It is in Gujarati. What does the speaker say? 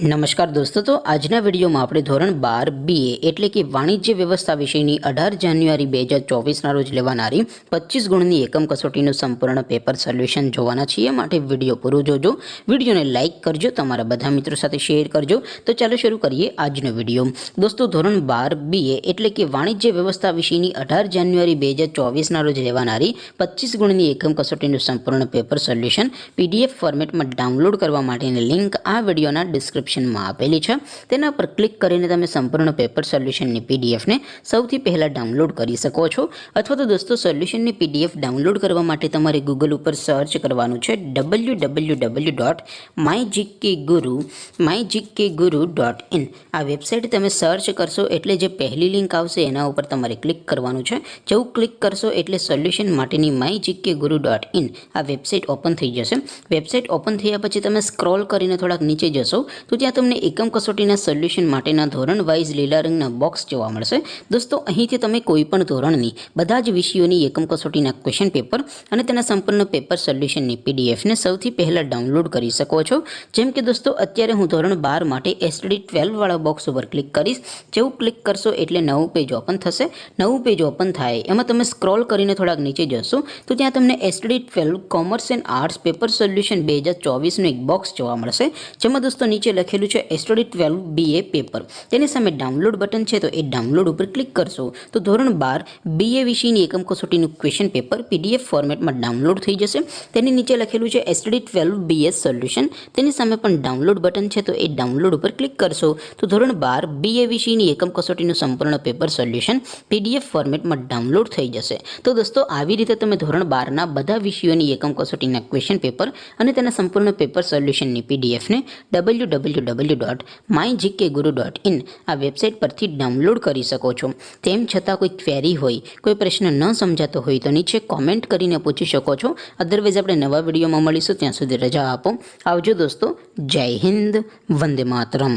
નમસ્કાર દોસ્તો, તો આજના વિડીયોમાં આપણે ધોરણ 12 BA એટલે કે વાણિજ્ય વ્યવસ્થા વિષયની 18 જાન્યુઆરી 2024ના રોજ લેવાનારી 25 ગુણની એકમ કસોટીનું સંપૂર્ણ પેપર સોલ્યુશન જોવાના છીએ. માટે વિડીયો પૂરો જોજો, વિડીયોને લાઇક કરજો, તમારા બધા મિત્રો સાથે શેર કરજો. તો ચાલો શરૂ કરીએ આજનો વિડીયો. દોસ્તો, ધોરણ 12 BA એટલે કે વાણિજ્ય વ્યવસ્થા વિષયની 18 જાન્યુઆરી 2024ના રોજ લેવાનારી 25 ગુણની એકમ કસોટીનું સંપૂર્ણ પેપર સોલ્યુશન PDF ફોર્મેટમાં ડાઉનલોડ કરવા માટેની લિંક આ વિડીયોના ડિસ્ક્રિપ્શનમાં આપેલી છે. તેના પર ક્લિક કરીને તમે સંપૂર્ણ પેપર સોલ્યુશનની PDFને સૌથી પહેલાં ડાઉનલોડ કરી શકો છો. અથવા તો દોસ્તો, સોલ્યુશનની PDF ડાઉનલોડ કરવા માટે તમારે ગૂગલ ઉપર સર્ચ કરવાનું છે www.mygkguru.in. આ વેબસાઇટ તમે સર્ચ કરશો એટલે જે પહેલી લિંક આવશે એના ઉપર તમારે ક્લિક કરવાનું છે. જેવું ક્લિક કરશો એટલે સોલ્યુશન માટેની mygkguru.in આ વેબસાઇટ ઓપન થઈ જશે. વેબસાઇટ ઓપન થયા પછી તમે સ્ક્રોલ કરીને થોડાક નીચે જશો તો ત્યાં તમને એકમ કસોટીના સોલ્યુશન માટેના ધોરણ વાઇઝ લીલા રંગના બોક્સ જોવા મળશે. દોસ્તો, અહીંથી તમે કોઈપણ ધોરણની બધા જ વિષયોની એકમ કસોટીના ક્વેશ્ચન પેપર અને તેના સંપૂર્ણ પેપર સોલ્યુશનની PDFને સૌથી પહેલાં ડાઉનલોડ કરી શકો છો. જેમ કે દોસ્તો, અત્યારે હું ધોરણ 12 માટે STD 12 વાળા બોક્સ ઉપર ક્લિક કરીશ. જેવું ક્લિક કરશો એટલે નવું પેજ ઓપન થશે. નવું પેજ ઓપન થાય એમાં તમે સ્ક્રોલ કરીને થોડાક નીચે જશો તો ત્યાં તમને STD 12 commerce and arts paper solution 2024નું એક બોક્સ જોવા મળશે. જેમાં દોસ્તો નીચે લખેલું છે STD 12 BA પેપર. તેની સામે ડાઉનલોડ બટન છે, તો એ ડાઉનલોડ ઉપર ક્લિક કરશો તો ધોરણ 12 BA વિષયની એકમ કસોટીનું ક્વેશ્ચન પેપર PDF ફોર્મેટમાં ડાઉનલોડ થઈ જશે. તેની નીચે લખેલું છે STD 12 BS સોલ્યુશન. તેની સામે પણ ડાઉનલોડ બટન છે, તો એ ડાઉનલોડ ઉપર ક્લિક કરશો તો ધોરણ 12 BA વિષયની એકમ કસોટીનું સંપૂર્ણ પેપર સોલ્યુશન PDF ફોર્મેટમાં ડાઉનલોડ થઈ જશે. તો દોસ્તો, આવી રીતે તમે ધોરણ 12ના બધા વિષયોની એકમ કસોટીના ક્વેશ્ચન પેપર અને તેના સંપૂર્ણ પેપર સોલ્યુશનની PDFને www.mygkguru.in આ વેબસાઇટ પરથી ડાઉનલોડ કરી શકો છો. તેમ છતાં કોઈ ક્વેરી હોય, કોઈ પ્રશ્ન ન સમજાતો હોય તો નીચે કોમેન્ટ કરીને પૂછી શકો છો. અદરવાઇઝ આપણે નવા વિડીયોમાં મળીશું. ત્યાં સુધી રજા આપો. આવજો દોસ્તો. જય હિન્દ. વંદે માતરમ.